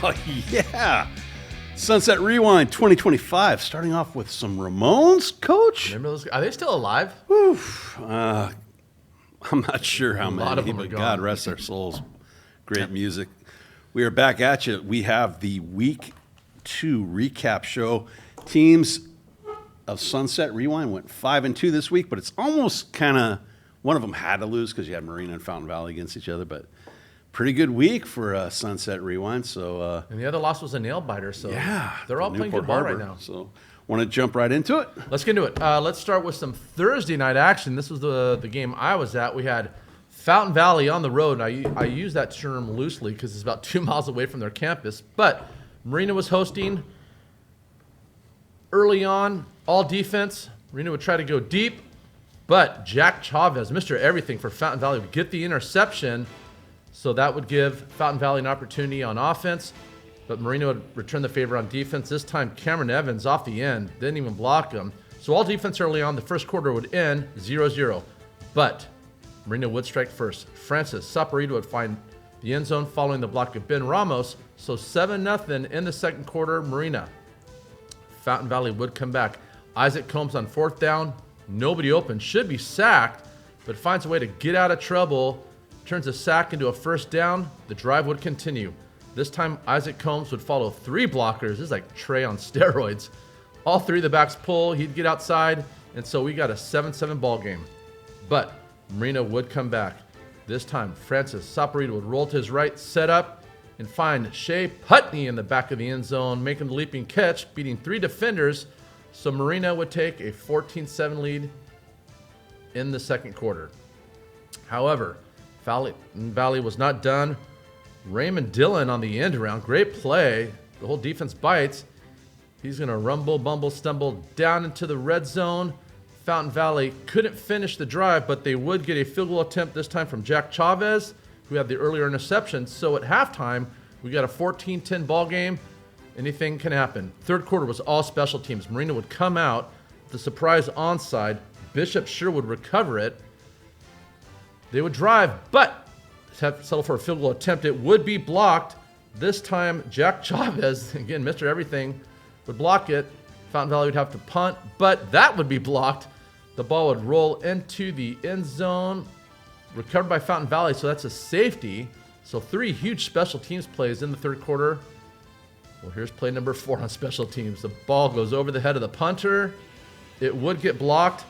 Oh, yeah. Sunset Rewind 2025. Starting off with some Ramones, Coach. Remember those? Are they still alive? I'm not sure how lot many, of them are but gone. God rest their souls. Great music. We are back at you. We have the Week 2 recap show. Teams of Sunset Rewind went 5-2 this week, but it's almost kind of one of them had to lose because you had Marina and Fountain Valley against each other. But pretty good week for Sunset Rewind. So And the other loss was a nail biter. So yeah, they're all playing Newport good ball Harbor. right now. So want to jump right into it? Let's get into it. Let's start with some Thursday night action. This was the game I was at. We had Fountain Valley on the road. I use that term loosely because it's about 2 miles away from their campus. But Marina was hosting early on, all defense. Marina would try to go deep, but Jack Chavez, Mr. Everything for Fountain Valley, would get the interception. So that would give Fountain Valley an opportunity on offense. But Marina would return the favor on defense. This time, Cameron Evans off the end, didn't even block him. So all defense early on, the first quarter would end 0-0. But Marina would strike first. Francis Saporito would find the end zone following the block of Ben Ramos. So 7-0 in the second quarter, Marina. Fountain Valley would come back. Isaac Combs on fourth down. Nobody open. Should be sacked, but finds a way to get out of trouble. Turns a sack into a first down. The drive would continue. This time, Isaac Combs would follow 3 blockers. This is like Trey on steroids. All 3 of the backs pull. He'd get outside. And so we got a 7-7 ball game. But Marina would come back. This time, Francis Saporito would roll to his right, set up, and find Shea Putney in the back of the end zone, making the leaping catch, beating 3 defenders. So Marina would take a 14-7 lead in the second quarter. However, Valley was not done. Raymond Dillon on the end around. Great play. The whole defense bites. He's going to rumble, bumble, stumble down into the red zone. Fountain Valley couldn't finish the drive, but they would get a field goal attempt this time from Jack Chavez, who had the earlier interception. So at halftime, we got a 14-10 ball game. Anything can happen. Third quarter was all special teams. Marina would come out with the surprise onside. Bishop Sure would recover it. They would drive, but have to settle for a field goal attempt. It would be blocked. This time, Jack Chavez, again, Mr. Everything, would block it. Fountain Valley would have to punt, but that would be blocked. The ball would roll into the end zone, recovered by Fountain Valley, so that's a safety. So 3 huge special teams plays in the third quarter. Well, here's play number 4 on special teams. The ball goes over the head of the punter. It would get blocked.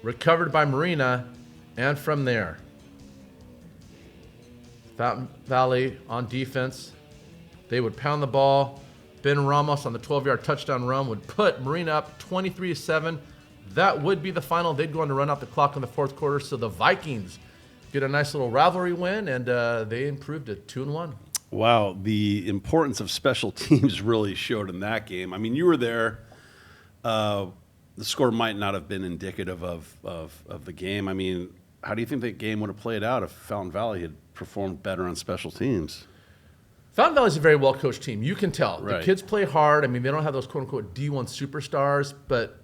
Recovered by Marina, and from there, Fountain Valley on defense. They would pound the ball. Ben Ramos on the 12-yard touchdown run would put Marina up 23-7. That would be the final. They'd go on to run out the clock in the fourth quarter. So the Vikings get a nice little rivalry win, and they improved to 2-1. Wow, the importance of special teams really showed in that game. I mean, you were there. The score might not have been indicative of the game. I mean, how do you think that game would have played out if Fountain Valley had performed better on special teams? Fountain Valley is a very well-coached team. You can tell. Right. The kids play hard. I mean, they don't have those quote-unquote D1 superstars, but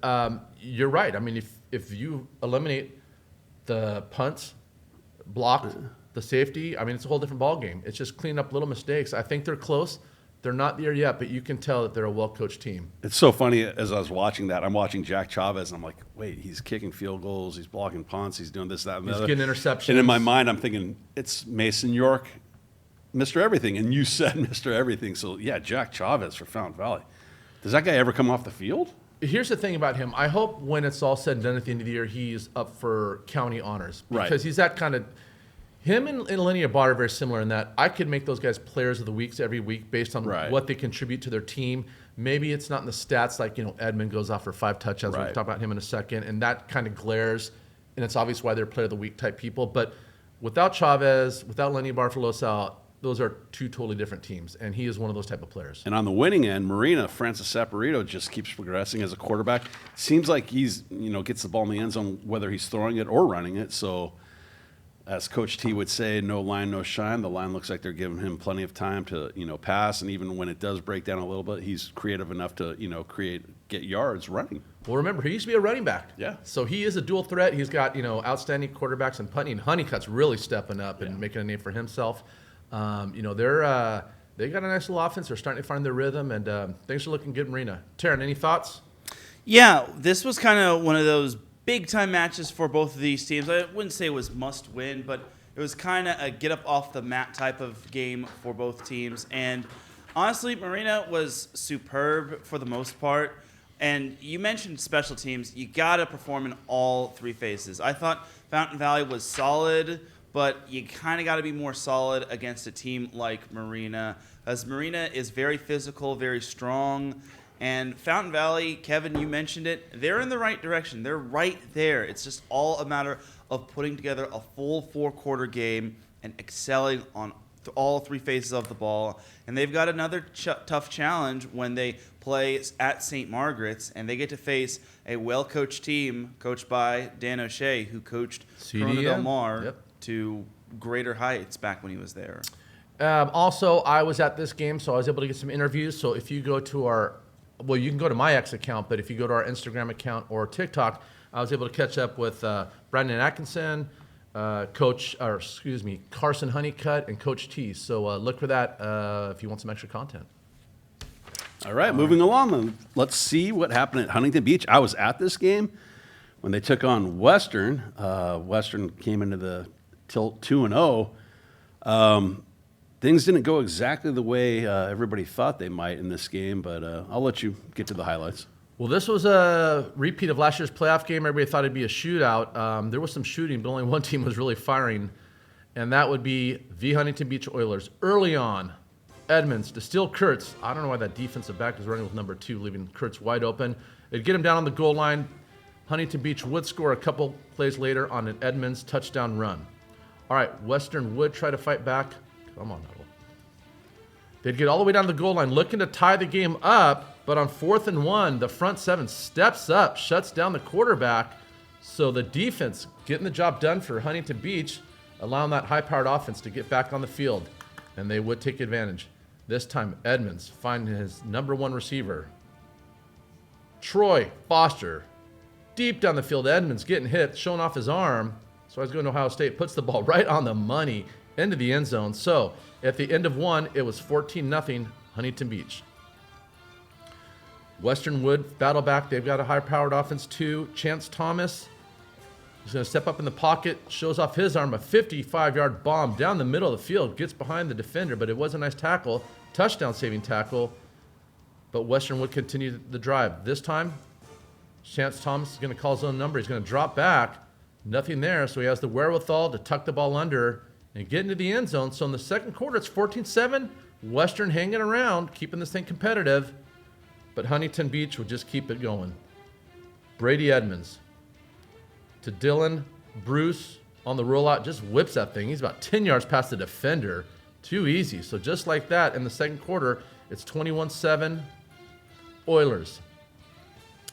you're right. I mean, if you eliminate the punts, blocked, the safety, I mean, it's a whole different ballgame. It's just cleaning up little mistakes. I think they're close. They're not there yet, but you can tell that they're a well-coached team. It's so funny as I was watching that. I'm watching Jack Chavez, and I'm like, wait, he's kicking field goals, he's blocking punts, he's doing this, that, and the other. He's getting interceptions. And in my mind, I'm thinking, it's Mason York, Mr. Everything. And you said Mr. Everything. So, yeah, Jack Chavez for Fountain Valley. Does that guy ever come off the field? Here's the thing about him. I hope when it's all said and done at the end of the year, he's up for county honors. Because Right. he's that kind of... Him and Linnea Bott are very similar in that I could make those guys players of the weeks every week based on Right. what they contribute to their team. Maybe it's not in the stats like, Edmund goes off for 5 touchdowns. Right. We'll talk about him in a second. And that kind of glares, and it's obvious why they're player of the week type people. But without Chavez, without Linnea Bartolosa, those are 2 totally different teams, and he is one of those type of players. And on the winning end, Marina, Francis Saporito just keeps progressing as a quarterback. Seems like he's, gets the ball in the end zone, whether he's throwing it or running it. So, as Coach T would say, no line, no shine. The line looks like they're giving him plenty of time to, pass. And even when it does break down a little bit, he's creative enough to, get yards running. Well, remember, he used to be a running back. Yeah. So he is a dual threat. He's got, outstanding quarterbacks and punting. Honeycutt's really stepping up and making a name for himself. They got a nice little offense. They're starting to find their rhythm, and things are looking good, Marina. Taryn, any thoughts? Yeah, this was kind of one of those big-time matches for both of these teams. I wouldn't say it was must-win, but it was kind of a get-up-off-the-mat type of game for both teams. And honestly, Marina was superb for the most part. And you mentioned special teams. You got to perform in all three phases. I thought Fountain Valley was solid, but you kind of got to be more solid against a team like Marina, as Marina is very physical, very strong. And Fountain Valley, Kevin, you mentioned it, they're in the right direction. They're right there. It's just all a matter of putting together a full four-quarter game and excelling on all three phases of the ball. And they've got another tough challenge when they play at St. Margaret's, and they get to face a well-coached team coached by Dan O'Shea, who coached Corona Del Mar to greater heights back when he was there. Also, I was at this game, so I was able to get some interviews. So if you go to you can go to my X account, but if you go to our Instagram account or TikTok, I was able to catch up with Brandon Atkinson, Carson Honeycutt, and Coach T. So look for that if you want some extra content. All right, moving along. Then. Let's see what happened at Huntington Beach. I was at this game when they took on Western. Western came into the tilt 2-0. Things didn't go exactly the way everybody thought they might in this game, but I'll let you get to the highlights. Well, this was a repeat of last year's playoff game. Everybody thought it'd be a shootout. There was some shooting, but only one team was really firing, and that would be the Huntington Beach Oilers. Early on, Edmonds to steal Kurtz. I don't know why that defensive back is running with number 2, leaving Kurtz wide open. It'd get him down on the goal line. Huntington Beach would score a couple plays later on an Edmonds touchdown run. All right, Western would try to fight back. Come on, Huddle. They'd get all the way down to the goal line, looking to tie the game up, but on 4th and 1, the front 7 steps up, shuts down the quarterback. So the defense getting the job done for Huntington Beach, allowing that high-powered offense to get back on the field, and they would take advantage. This time, Edmonds finding his number 1 receiver, Troy Foster, deep down the field. Edmonds getting hit, showing off his arm. So I was going to Ohio State, puts the ball right on the money into the end zone. So at the end of 1, it was 14-0 Huntington Beach. Western would battle back. They've got a high-powered offense too. Chance Thomas is going to step up in the pocket, shows off his arm, a 55-yard bomb down the middle of the field, gets behind the defender, but it was a nice tackle, touchdown-saving tackle. But Western would continue the drive. This time, Chance Thomas is going to call his own number. He's going to drop back. Nothing there, so he has the wherewithal to tuck the ball under and get into the end zone. So in the second quarter, it's 14-7. Western hanging around, keeping this thing competitive. But Huntington Beach would just keep it going. Brady Edmonds to Dylan Bruce on the rollout, just whips that thing. He's about 10 yards past the defender. Too easy. So just like that, in the second quarter, it's 21-7 Oilers.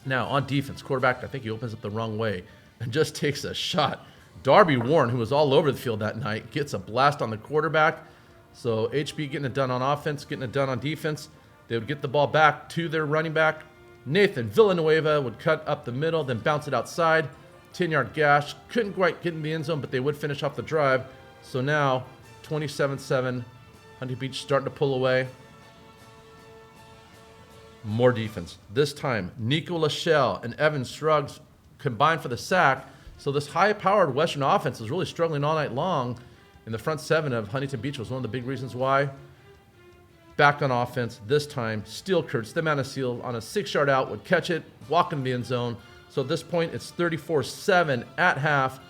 Now, on defense, quarterback, I think he opens up the wrong way and just takes a shot. Darby Warren, who was all over the field that night, gets a blast on the quarterback. So HB getting it done on offense, getting it done on defense. They would get the ball back to their running back. Nathan Villanueva would cut up the middle, then bounce it outside. 10-yard gash. Couldn't quite get in the end zone, but they would finish off the drive. So now, 27-7. Huntington Beach starting to pull away. More defense. This time, Nico Lachelle and Evan Struggs combined for the sack. So this high-powered Western offense was really struggling all night long. And the front 7 of Huntington Beach was one of the big reasons why. Back on offense, this time, Steel Kurtz, the man of steel, on a 6-yard out, would catch it, walk into the end zone. So at this point, it's 34-7 at half.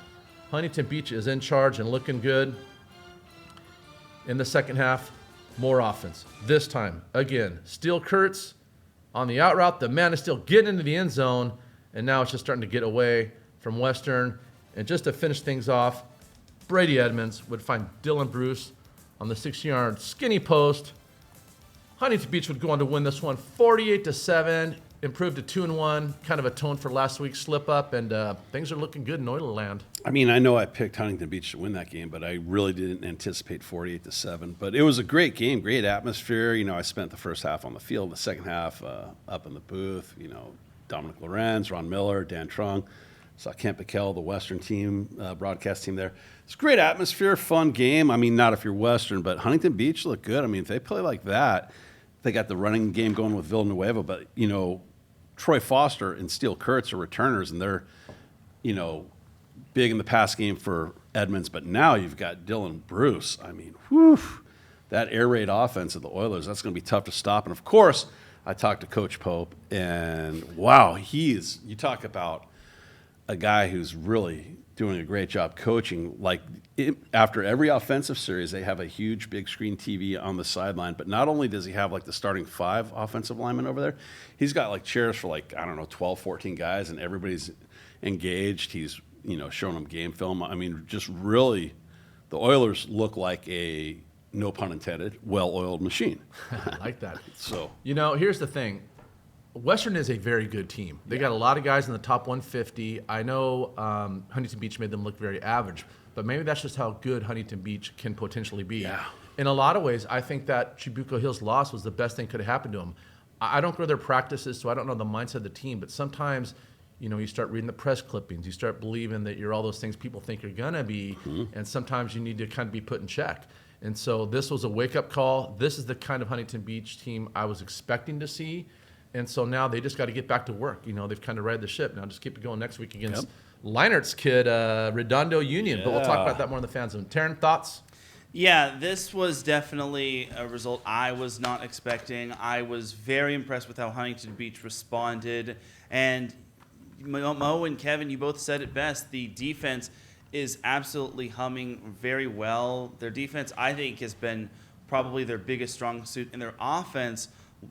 Huntington Beach is in charge and looking good. In the second half, more offense. This time, again, Steel Kurtz on the out route. The man is still getting into the end zone, and now it's just starting to get away from Western. And just to finish things off, Brady Edmonds would find Dylan Bruce on the 6-yard skinny post. Huntington Beach would go on to win this one 48-7, improved to 2-1, kind of atoned for last week's slip-up, and things are looking good in Oilerland. I mean, I know I picked Huntington Beach to win that game, but I really didn't anticipate 48-7. But it was a great game, great atmosphere. You know, I spent the first half on the field, the second half up in the booth. You know, Dominic Lorenz, Ron Miller, Dan Trung. Saw Kent Beckel, the Western team, broadcast team there. It's a great atmosphere, fun game. I mean, not if you're Western, but Huntington Beach looked good. I mean, if they play like that, they got the running game going with Villanueva, but, you know, Troy Foster and Steele Kurtz are returners, and they're, you know, big in the pass game for Edmonds. But now you've got Dylan Bruce. I mean, whew, that air raid offense of the Oilers, that's going to be tough to stop. And, of course, I talked to Coach Pope, and, wow, you talk about a guy who's really doing a great job coaching. Like, after every offensive series, they have a huge big screen TV on the sideline. But not only does he have, like, the starting 5 offensive linemen over there, he's got, like, chairs for, like, I don't know, 12, 14 guys, and everybody's engaged. He's, you know, showing them game film. I mean, just really, the Oilers look like a, no pun intended, well-oiled machine. I like that. So, you know, here's the thing. Western is a very good team. They got a lot of guys in the top 150. I know Huntington Beach made them look very average, but maybe that's just how good Huntington Beach can potentially be. Yeah. In a lot of ways, I think that Chibuco Hill's loss was the best thing that could have happened to them. I don't go to their practices, so I don't know the mindset of the team, but sometimes, you know, you start reading the press clippings, you start believing that you're all those things people think you're going to be, and sometimes you need to kind of be put in check. And so this was a wake-up call. This is the kind of Huntington Beach team I was expecting to see. And so now they just got to get back to work. You know, they've kind of ride the ship. Now just keep it going next week against Leinert's kid, Redondo Union. But we'll talk about that more in the fan zone. Taryn, thoughts? Yeah, this was definitely a result I was not expecting. I was very impressed with how Huntington Beach responded. And Mo and Kevin, you both said it best. The defense is absolutely humming very well. Their defense, I think, has been probably their biggest strong suit. And their offense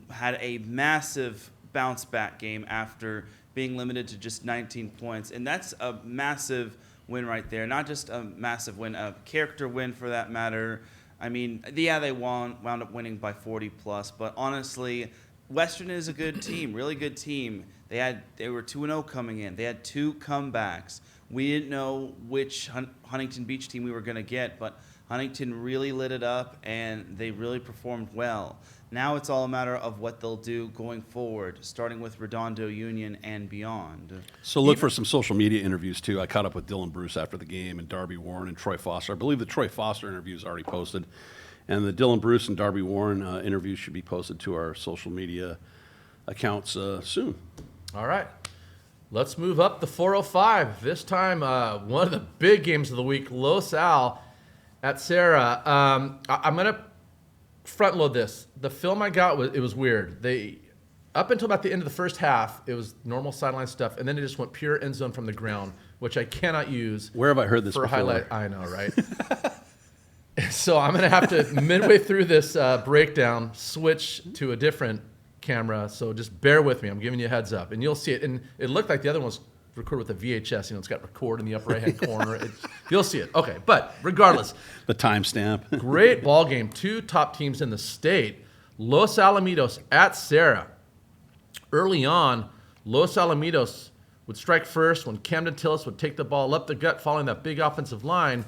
had a massive bounce back game after being limited to just 19 points. And that's a massive win right there. Not just a massive win, a character win for that matter. I mean, yeah, they wound up winning by 40 plus, but honestly, Western is a good team, really good team. They were 2-0 coming in. They had 2 comebacks. We didn't know which Huntington Beach team we were going to get, but Huntington really lit it up, and they really performed well. Now it's all a matter of what they'll do going forward, starting with Redondo Union and beyond. So look for some social media interviews, too. I caught up with Dylan Bruce after the game, and Darby Warren and Troy Foster. I believe the Troy Foster interview is already posted. And the Dylan Bruce and Darby Warren interviews should be posted to our social media accounts soon. All right. Let's move up the 405. This time, one of the big games of the week, Los Al at Serra. I'm going to front load this. The film I got, was weird. Up until about the end of the first half, it was normal sideline stuff, and then it just went pure end zone from the ground, which I cannot use. Where have I heard this for before? Highlight. I know, right? So I'm going to have to, midway through this breakdown, switch to a different camera. So just bear with me. I'm giving you a heads up. And you'll see it. And it looked like the other one was recorded with a VHS. You know, it's got record in the upper right-hand corner. You'll see it. Okay, but regardless. The timestamp. Great ball game. 2 top teams in the state. Los Alamitos at Serra. Early on, Los Alamitos would strike first when Camden Tillis would take the ball up the gut following that big offensive line.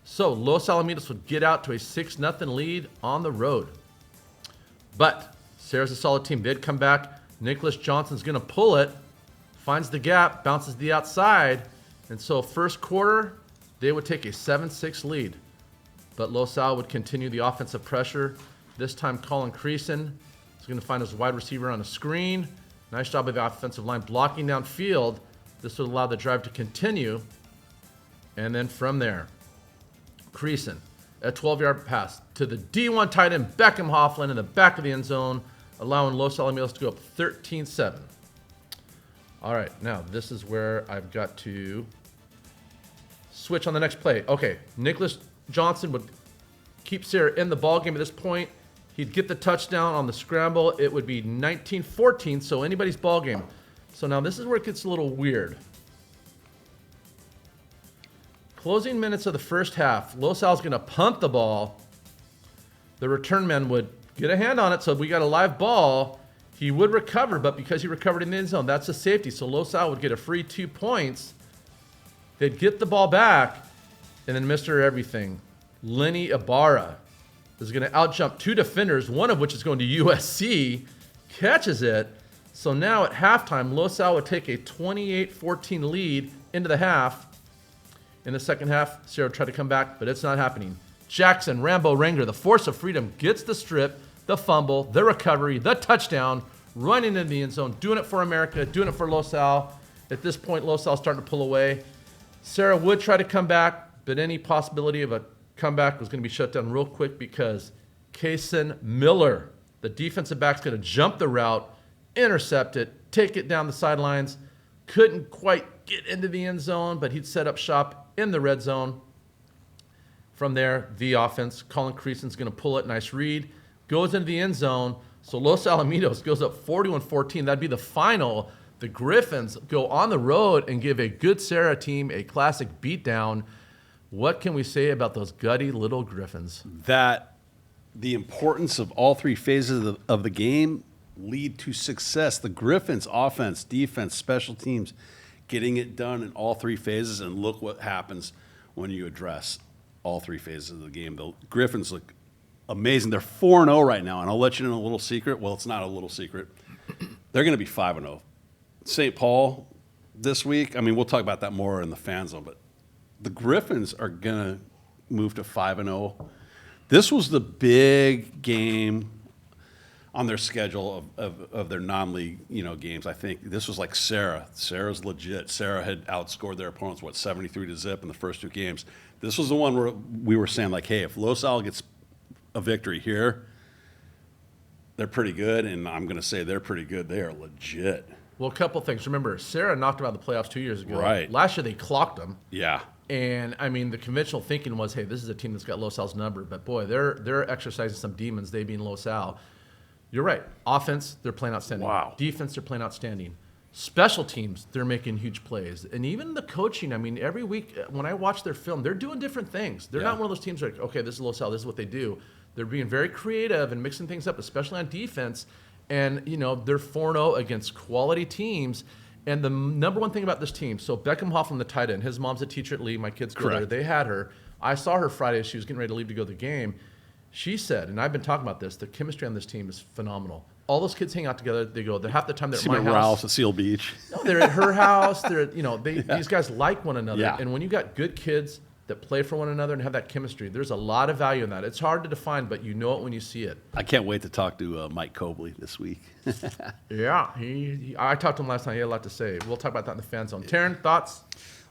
So Los Alamitos would get out to a 6-0 lead on the road. But Serra's a solid team. They'd come back. Nicholas Johnson's going to pull it, finds the gap, bounces to the outside. And so first quarter, they would take a 7-6 lead. But Los Al would continue the offensive pressure. This time Colin Creason is going to find his wide receiver on a screen. Nice job by the offensive line blocking downfield. This would allow the drive to continue. And then from there, Creason, a 12-yard pass to the D1 tight end Beckham Hoffland in the back of the end zone, allowing Los Alamitos to go up 13-7. All right, now this is where I've got to switch on the next play. Okay, Nicholas Johnson would keep Serra in the ballgame at this point. He'd get the touchdown on the scramble. It would be 19-14, so anybody's ballgame. So now this is where it gets a little weird. Closing minutes of the first half, Los Al's going to punt the ball. The return man would get a hand on it, so we got a live ball. He would recover, but because he recovered in the end zone, that's a safety. So Los Al would get a free 2 points. They'd get the ball back, and then Mr. Everything, Lenny Ibarra, is going to outjump 2 defenders, one of which is going to USC, catches it, So now at halftime, Los Al would take a 28-14 lead into the half. In the second half, Serra tried to come back, but it's not happening. Jackson, Rambo Ranger, the force of freedom, gets the strip, the fumble, the recovery, the touchdown, running into the end zone, doing it for America, doing it for Los Al. At this point, Los Al starting to pull away. Serra would try to come back, but any possibility of a comeback was going to be shut down real quick because Kason Miller, the defensive back's going to jump the route, intercept it, take it down the sidelines. Couldn't quite get into the end zone, but he'd set up shop in the red zone. From there, the offense, Colin Creason's going to pull it, nice read, goes into the end zone. So Los Alamitos goes up 41-14. That'd be the final. The Griffins go on the road and give a good Serra team a classic beatdown. What can we say about those gutty little Griffins? That the importance of all three phases of the game lead to success. The Griffins, offense, defense, special teams, getting it done in all three phases, and look what happens when you address all three phases of the game. The Griffins look amazing. They're 4-0 right now, and I'll let you know a little secret. Well, it's not a little secret. They're going to be 5-0. St. Paul this week, I mean, we'll talk about that more in the fan zone, but the Griffins are going to move to 5-0. This was the big game on their schedule of their non-league, games. I think this was like Serra. Serra's legit. Serra had outscored their opponents, 73-0 in the first two games. This was the one where we were saying, like, hey, if Los Al gets a victory here, they're pretty good, and I'm going to say they're pretty good. They are legit. Well, a couple things. Remember, Serra knocked them out of the playoffs 2 years ago. Right. Last year, they clocked them. Yeah. And, I mean, the conventional thinking was, hey, this is a team that's got Los Al's number. But, boy, they're exercising some demons, they being Los Al. You're right. Offense, they're playing outstanding. Wow. Defense, they're playing outstanding. Special teams, they're making huge plays. And even the coaching, I mean, every week when I watch their film, they're doing different things. They're not one of those teams like, okay, this is Los Al, this is what they do. They're being very creative and mixing things up, especially on defense. And, they're 4-0 against quality teams. And the number one thing about this team, so Beckham Hoffman, the tight end, his mom's a teacher at Lee. My kids go there. They had her. I saw her Friday as she was getting ready to leave to go to the game. She said, and I've been talking about this, the chemistry on this team is phenomenal. All those kids hang out together. They go. Half the time they're at my house. Ralph's at Seal Beach. No, they're at her house. These guys like one another. Yeah. And when you got good kids that play for one another and have that chemistry, there's a lot of value in that. It's hard to define, but you know it when you see it. I can't wait to talk to Mike Cobley this week. Yeah, I talked to him last night. He had a lot to say. We'll talk about that in the fan zone. Taryn, thoughts?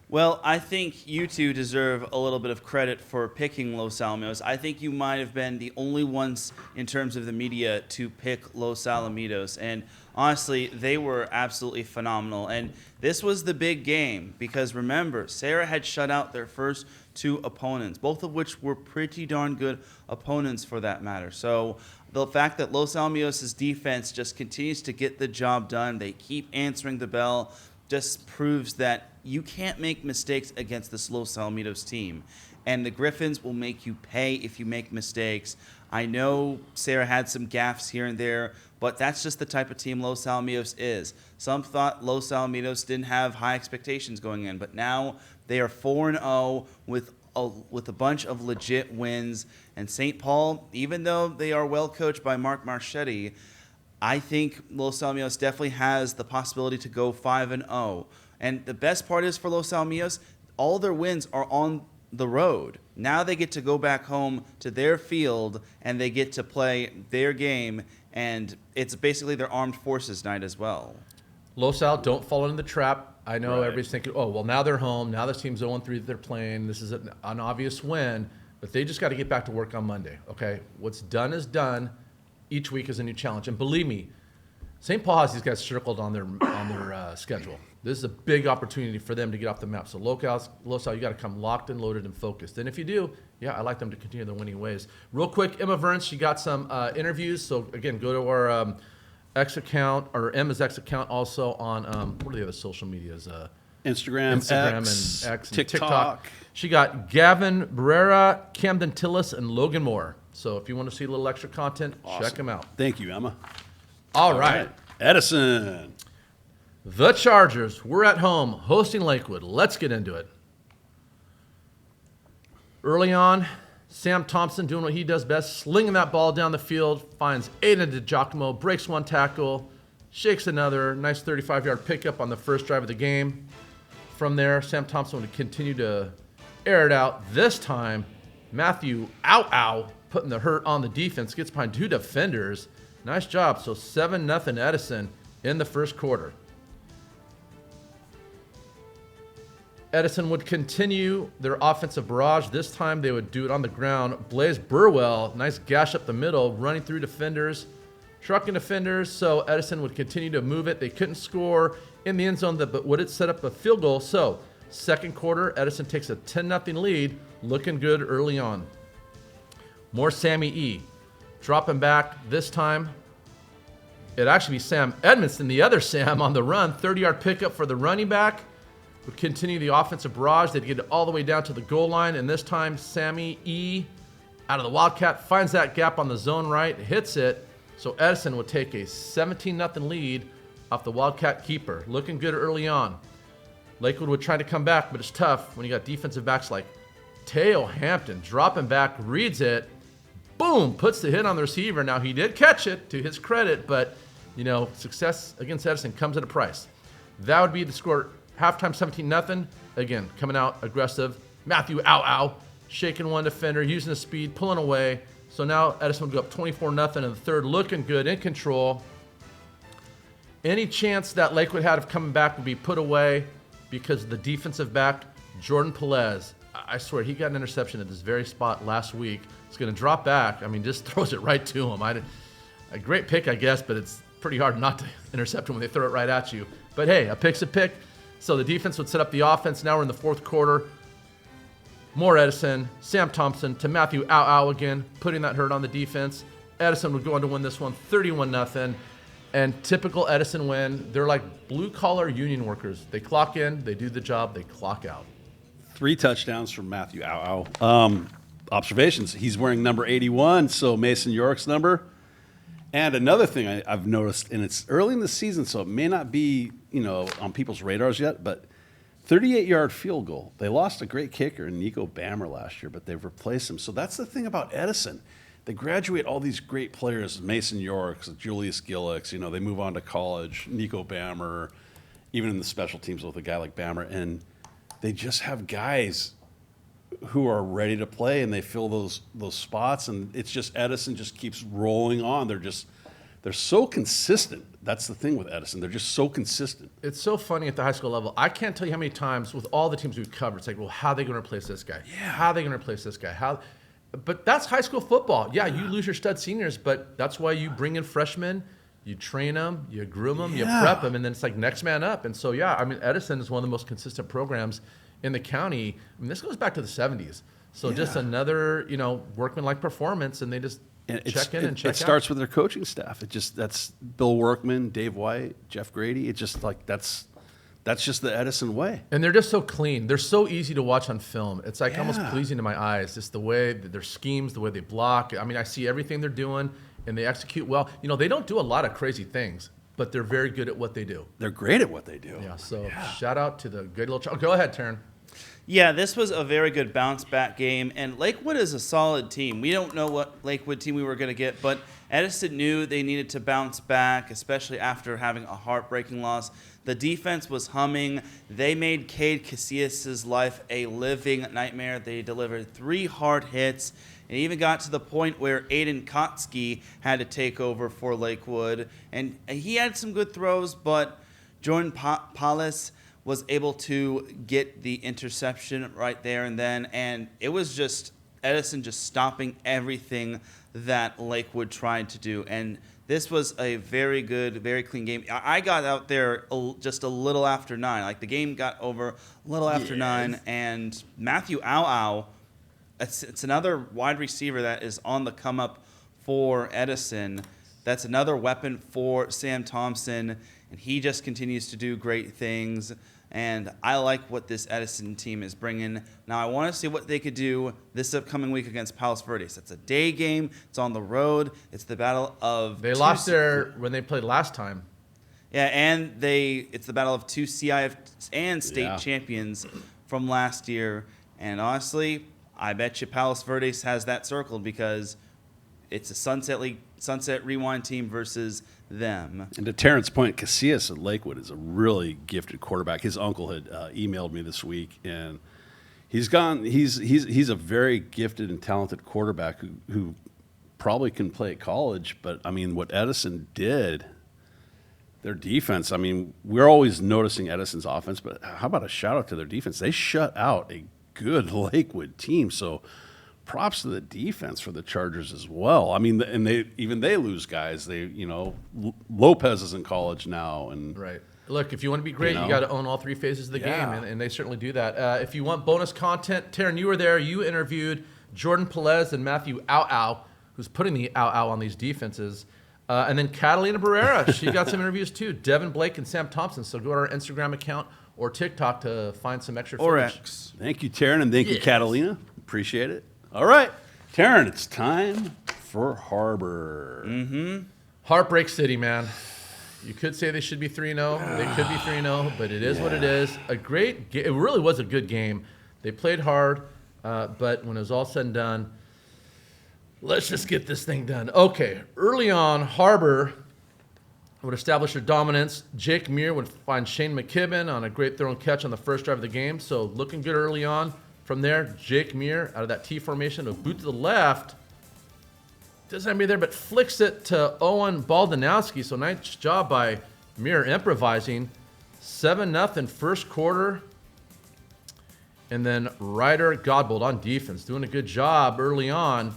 Well, I think you two deserve a little bit of credit for picking Los Alamitos. I think you might have been the only ones in terms of the media to pick Los Alamitos. And honestly, they were absolutely phenomenal. And this was the big game because remember, Serra had shut out their first two opponents, both of which were pretty darn good opponents for that matter. So the fact that Los Alamitos' defense just continues to get the job done, they keep answering the bell, just proves that you can't make mistakes against this Los Alamitos team. And the Griffins will make you pay if you make mistakes. I know Serra had some gaffes here and there, but that's just the type of team Los Alamitos is. Some thought Los Alamitos didn't have high expectations going in, but now they are 4-0 with a bunch of legit wins. And St. Paul, even though they are well coached by Mark Marchetti, I think Los Alamitos definitely has the possibility to go 5-0. And the best part is for Los Alamitos, all their wins are on the road. Now they get to go back home to their field and they get to play their game, and it's basically their armed forces night as well. Los Al, don't fall into the trap. I know Right. everybody's thinking, oh, well, now they're home. Now this team's 0-3 that they're playing. This is an obvious win, but they just got to get back to work on Monday, okay? What's done is done. Each week is a new challenge. And believe me, St. Paul has these guys circled on their schedule. This is a big opportunity for them to get off the map. So Los Al, you got to come locked and loaded and focused. And if you do, yeah, I like them to continue their winning ways. Real quick, Emma Verns, she got some interviews. So again, go to our X account, or Emma's X account, also on what are the other social medias? Instagram, X, and TikTok. She got Gavin Barrera, Camden Tillis, and Logan Moore. So if you want to see a little extra content, check them out. Thank you, Emma. All right. Edison. The Chargers, we're at home hosting Lakewood. Let's get into it. Early on, Sam Thompson doing what he does best, slinging that ball down the field, finds Aiden DiGiacomo, breaks one tackle, shakes another. Nice 35-yard pickup on the first drive of the game. From there, Sam Thompson would continue to air it out. This time, Matthew putting the hurt on the defense, gets behind 2 defenders. Nice job. So 7-0 Edison in the first quarter. Edison would continue their offensive barrage. This time they would do it on the ground. Blaze Burwell, nice gash up the middle, running through defenders, trucking defenders. So Edison would continue to move it. They couldn't score in the end zone, but would it set up a field goal? So second quarter, Edison takes a 10-0 lead, looking good early on. More Sammy E. Dropping back this time. It'd actually be Sam Edmondson, the other Sam, on the run. 30-yard pickup for the running back. Would continue the offensive barrage. They'd get it all the way down to the goal line, and this time Sammy E. out of the Wildcat finds that gap on the zone right, hits it. So Edison would take a 17-0 lead off the Wildcat keeper. Looking good early on. Lakewood would try to come back, but it's tough when you got defensive backs like Teo Hampton dropping back, reads it, boom, puts the hit on the receiver. Now he did catch it to his credit, but success against Edison comes at a price. That would be the score. Halftime 17-0. Again, coming out aggressive. Matthew shaking one defender, using the speed, pulling away. So now Edison would go up 24-0 in the third, looking good, in control. Any chance that Lakewood had of coming back would be put away because of the defensive back, Jordan Pelez. I swear, he got an interception at this very spot last week. It's going to drop back. Just throws it right to him. A great pick, I guess, but it's pretty hard not to intercept him when they throw it right at you. But hey, a pick's a pick. So the defense would set up the offense. Now we're in the fourth quarter. More Edison, Sam Thompson to Matthew again, putting that hurt on the defense. Edison would go on to win this one 31-0. And typical Edison win, they're like blue-collar union workers. They clock in, they do the job, they clock out. 3 touchdowns from Matthew Observations, he's wearing number 81, so Mason York's number. And another thing I've noticed, and it's early in the season, so it may not be, on people's radars yet, but 38-yard field goal. They lost a great kicker, Nico Bammer, last year, but they've replaced him. So that's the thing about Edison. They graduate all these great players, Mason Yorks, Julius Gillix, they move on to college, Nico Bammer, even in the special teams with a guy like Bammer, and they just have guys who are ready to play, and they fill those spots, and it's just Edison just keeps rolling on. They're so consistent. That's the thing with Edison. They're just so consistent. It's so funny at the high school level. I can't tell you how many times with all the teams we've covered, it's like, well, how are they going to replace this guy? Yeah. How are they going to replace this guy? But that's high school football. Yeah, you lose your stud seniors, but that's why you bring in freshmen, you train them, you groom them, you prep them, and then it's like next man up. And so, Edison is one of the most consistent programs in the county. This goes back to the 70s. So just another, workman-like performance, and they just check in and check out. It starts with their coaching staff. That's Bill Workman, Dave White, Jeff Grady. It's just like that's just the Edison way. And they're just so clean. They're so easy to watch on film. It's like almost pleasing to my eyes, just the way their schemes, the way they block. I see everything they're doing, and they execute well. They don't do a lot of crazy things, but they're very good at what they do. They're great at what they do. Yeah, so shout out to the good little child. Go ahead, Taryn. Yeah, this was a very good bounce-back game, and Lakewood is a solid team. We don't know what Lakewood team we were going to get, but Edison knew they needed to bounce back, especially after having a heartbreaking loss. The defense was humming. They made Cade Casillas' life a living nightmare. They delivered 3 hard hits, and even got to the point where Aiden Kotsky had to take over for Lakewood. And he had some good throws, but Jordan Palis was able to get the interception right there and then, and it was just Edison just stopping everything that Lakewood tried to do. And this was a very good, very clean game. I got out there just a little after 9. Like, the game got over a little after 9, and Matthew it's another wide receiver that is on the come up for Edison. That's another weapon for Sam Thompson, and he just continues to do great things. And I like what this Edison team is bringing. Now, I want to see what they could do this upcoming week against Palos Verdes. It's a day game. It's on the road. It's the battle of... They lost there when they played last time. Yeah, and it's the battle of 2 CIF and state champions from last year. And honestly, I bet you Palos Verdes has that circled, because it's a Sunset Rewind team versus them. And to Terrence's point, Casillas at Lakewood is a really gifted quarterback. His uncle had emailed me this week, and he's a very gifted and talented quarterback who probably can play at college. But I mean, what Edison did, their defense. I mean, we're always noticing Edison's offense, but how about a shout out to their defense? They shut out a good Lakewood team. So props to the defense for the Chargers as well. I mean, and they lose guys. Lopez is in college now, and Right. Look, if you want to be great, you got to own all three phases of the game, and they certainly do that. If you want bonus content, Taryn, you were there. You interviewed Jordan Pelez and Matthew Au, who's putting the Au on these defenses. And then Catalina Barrera, she got some interviews too. Devin Blake and Sam Thompson. So go to our Instagram account or TikTok to find some extra Or footage. X. thank you, Taryn, and thank you, Catalina. Appreciate it. All right, Taryn, it's time for Harbor. Heartbreak City, man. You could say they should be 3-0. They could be 3-0, but it is what it is. It really was a good game. They played hard, but when it was all said and done, let's just get this thing done. Okay, early on, Harbor would establish their dominance. Jake Muir would find Shane McKibben on a great throw and catch on the first drive of the game. So looking good early on. From there, Jake Muir out of that T formation, a boot to the left. Doesn't have me there, but flicks it to Owen Baldanowski. So nice job by Muir improvising. 7-0 first quarter. And then Ryder Godbold on defense, doing a good job early on.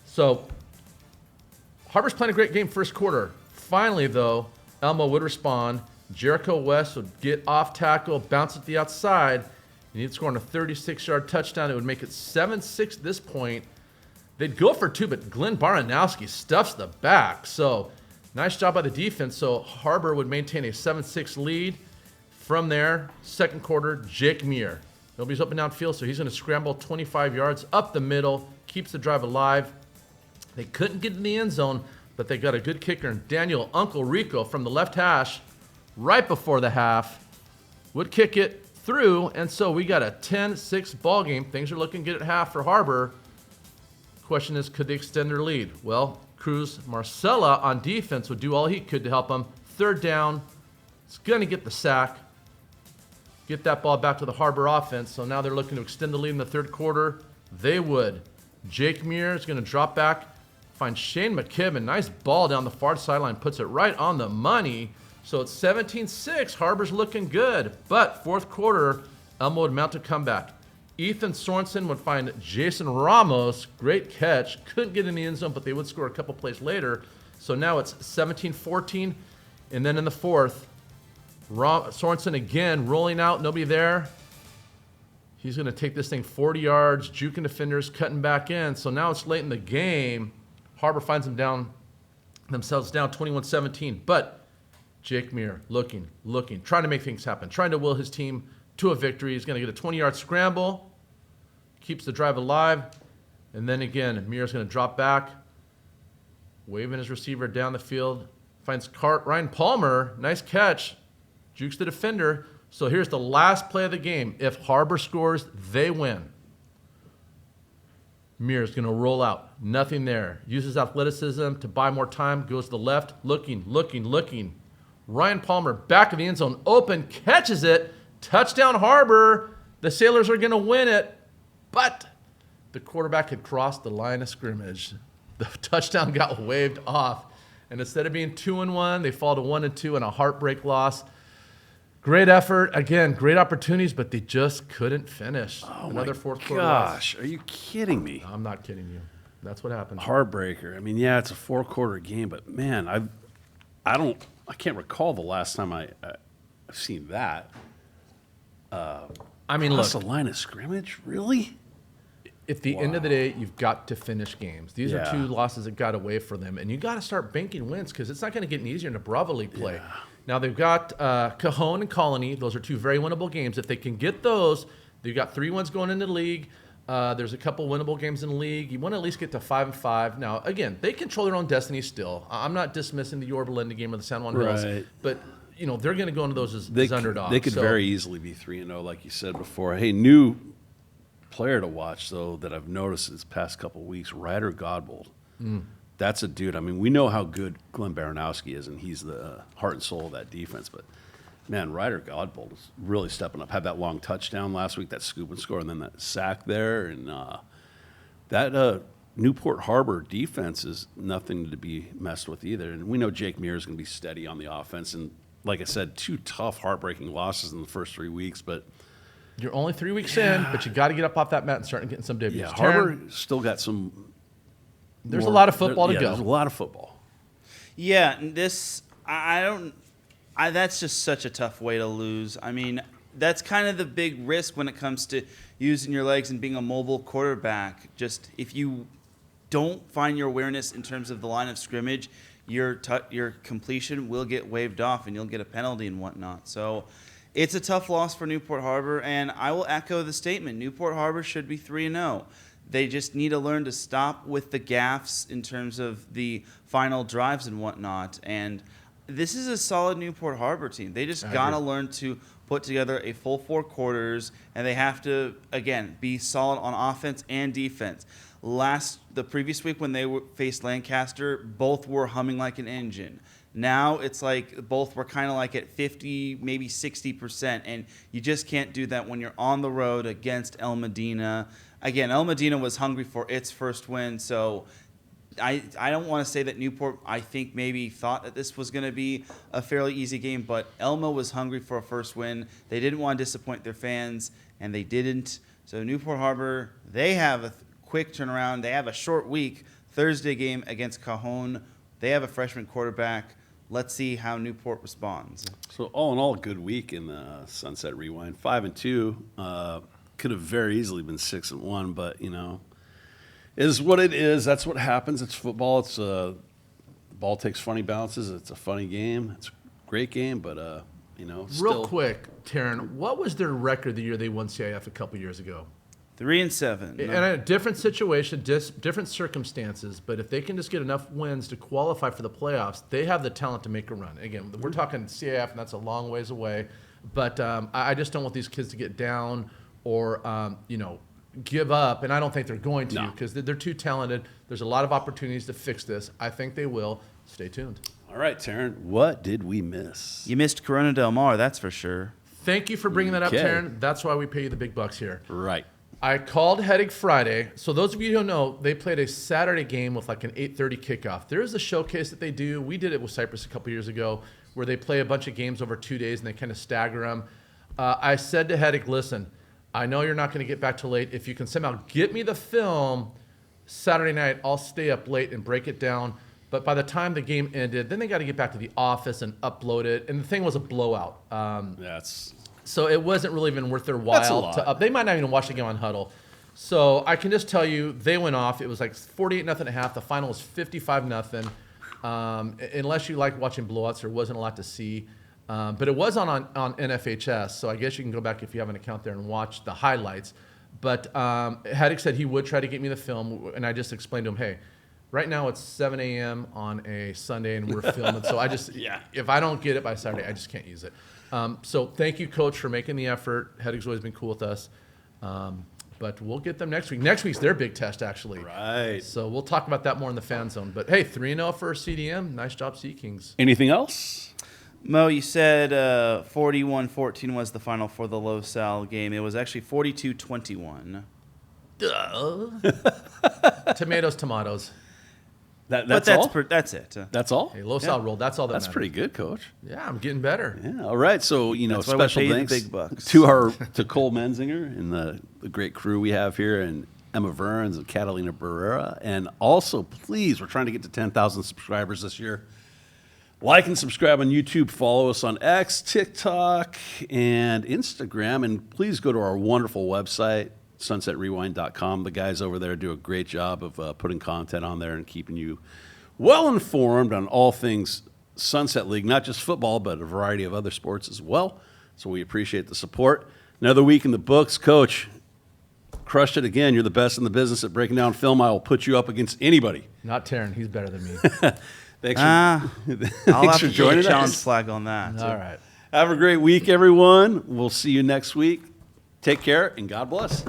So Harbor's playing a great game first quarter. Finally, though, Elmo would respond. Jericho West would get off tackle, bounce at the outside, and he'd score on a 36-yard touchdown. It would make it 7-6 at this point. They'd go for two, but Glenn Baranowski stuffs the back. So nice job by the defense. So Harbor would maintain a 7-6 lead. From there, second quarter, Jake Muir. Nobody's up and down field, so he's going to scramble 25 yards up the middle, keeps the drive alive. They couldn't get in the end zone, but they got a good kicker, and Daniel Uncle Rico from the left hash right before the half would kick it through, and so we got a 10-6 ball game. Things are looking good at half for Harbor. Question is, could they extend their lead? Well, Cruz Marcella on defense would do all he could to help them. Third down, it's going to get the sack, get that ball back to the Harbor offense. So now they're looking to extend the lead in the third quarter. They would. Jake Muir is going to drop back, find Shane McKibben. Nice ball down the far sideline, puts it right on the money. So it's 17-6. Harbor's looking good. But fourth quarter, Elmo would mount a comeback. Ethan Sorensen would find Jason Ramos. Great catch. Couldn't get in the end zone, but they would score a couple plays later. So now it's 17-14. And then in the fourth, Sorensen again rolling out. Nobody there. He's going to take this thing 40 yards, juking defenders, cutting back in. So now it's late in the game. Harbor finds themselves down 21-17. But Jake Muir looking, trying to make things happen, trying to will his team to a victory. He's going to get a 20-yard scramble, keeps the drive alive. And then again, Muir's going to drop back, waving his receiver down the field. Finds Ryan Palmer. Nice catch. Jukes the defender. So here's the last play of the game. If Harbor scores, they win. Muir's going to roll out. Nothing there. Uses athleticism to buy more time. Goes to the left. Looking. Ryan Palmer back of the end zone. Open. Catches it. Touchdown Harbor. The Sailors are going to win it. But the quarterback had crossed the line of scrimmage. The touchdown got waved off. And instead of being 2-1, they fall to 1-2 and a heartbreak loss. Great effort. Again, great opportunities, but they just couldn't finish. Oh Another my fourth quarter loss. gosh, are you kidding me? I'm not kidding you. That's what happened. Heartbreaker. I mean, yeah, it's a 4-quarter game, but man, I can't recall the last time I've seen that. I mean, Cross look, the line of scrimmage, really? at the end of the day, you've got to finish games. These are Yeah. two losses that got away from them, and you got to start banking wins because it's not going to get any easier in the Bravo League play. Now they've got Cajon and Colony. Those are two very winnable games. If they can get those, they've got 3 wins going into the league. There's a couple winnable games in the league. You want to at least get to 5-5. Now, again, they control their own destiny still. I'm not dismissing the Yorba Linda game or the San Juan Hills, Right. but you know they're going to go into those as underdogs. They could So, very easily be 3-0, like you said before. Hey, new player to watch, though, that I've noticed this past couple of weeks, Ryder Godbold. that's a dude. I mean, we know how good Glenn Baranowski is, and he's the heart and soul of that defense. But, man, Ryder Godbold is really stepping up. Had that long touchdown last week, that scoop and score, and then that sack there. And that Newport Harbor defense is nothing to be messed with either. And we know Jake Muir is going to be steady on the offense. And like I said, 2 tough, heartbreaking losses in the first 3 weeks. But You're only 3 weeks in, but you got to get up off that mat and start getting some W's. yeah, Harbor still got some. There's a lot of football to go. There's a lot of football. Yeah, that's just such a tough way to lose. I mean, that's kind of the big risk when it comes to using your legs and being a mobile quarterback. Just if you don't find your awareness in terms of the line of scrimmage, your completion will get waved off and you'll get a penalty and whatnot. So it's a tough loss for Newport Harbor, and I will echo the statement. Newport Harbor should be 3-0. They just need to learn to stop with the gaffes in terms of the final drives and whatnot. And this is a solid Newport Harbor team. They just got to learn to put together a full 4 quarters, and they have to, again, be solid on offense and defense. The previous week when they faced Lancaster, both were humming like an engine. Now it's like both were kind of like at 50, maybe 60%, and you just can't do that when you're on the road against El Modena. Again, El Modena was hungry for its first win, so I don't want to say that Newport, I think, maybe thought that this was going to be a fairly easy game, but Elmo was hungry for a first win. They didn't want to disappoint their fans, and they didn't. So Newport Harbor, they have a quick turnaround. They have a short week, Thursday game against Cajon. They have a freshman quarterback. Let's see how Newport responds. So all in all, a good week in the Sunset Rewind. 5-2, could have very easily been 6-1, but is what it is. That's what happens. It's football. It's the ball takes funny bounces. It's a funny game. It's a great game, but Real still. quick, Taryn, what was their record the year they won CIF a couple years ago? 3-7. In a different situation, different circumstances, but if they can just get enough wins to qualify for the playoffs, they have the talent to make a run. Again, we're talking CIF, and that's a long ways away. But I just don't want these kids to get down or give up, and I don't think they're going to because they're too talented. There's a lot of opportunities to fix this. I think they will. Stay tuned. All right, Taryn, what did we miss? You missed Corona Del Mar, that's for sure. Thank you for bringing that up, Okay. Taryn. That's why we pay you the big bucks here. Right. I called Hedig Friday. So those of you who don't know, they played a Saturday game with like an 8:30 kickoff. There is a showcase that they do. We did it with Cypress a couple years ago where they play a bunch of games over 2 days and they kind of stagger them. I said to Hedig, listen, I know you're not going to get back till late. If you can somehow get me the film Saturday night, I'll stay up late and break it down. But by the time the game ended, then they got to get back to the office and upload it. And the thing was a blowout. So it wasn't really even worth their while to up. They might not even watch the game on Huddle. So I can just tell you, they went off. It was like 48-0 at half. The final was 55-0. Unless you like watching blowouts, there wasn't a lot to see. But it was on NFHS, so I guess you can go back if you have an account there and watch the highlights. But Haddock said he would try to get me the film, and I just explained to him, hey, right now it's 7 a.m. on a Sunday, and we're filming. So I just, if I don't get it by Saturday, I just can't use it. So thank you, Coach, for making the effort. Haddock's always been cool with us. But we'll get them next week. Next week's their big test, actually. Right. So we'll talk about that more in the fan zone. But, hey, 3-0 for CDM. Nice job, Sea Kings. Anything else? Mo, you said 41-14 was the final for the Low Sal game. It was actually 42-21. Tomatoes. That's all? That's it. That's all? Hey, Low Sal rolled. That's all That's matters. pretty good, Coach. Yeah, I'm getting better. Yeah, all right. So, That's why we special pay you the thanks big bucks. to Cole Menzinger and the great crew we have here, and Emma Verns and Catalina Barrera. And also, please, we're trying to get to 10,000 subscribers this year. Like and subscribe on YouTube. Follow us on X, TikTok, and Instagram. And please go to our wonderful website, sunsetrewind.com. The guys over there do a great job of putting content on there and keeping you well informed on all things Sunset League, not just football, but a variety of other sports as well. So we appreciate the support. Another week in the books. Coach, crushed it again. You're the best in the business at breaking down film. I will put you up against anybody. Not Taryn. He's better than me. Thanks I'll have for to joining take a challenge us. flag on that. All right. Have a great week, everyone. We'll see you next week. Take care, and God bless.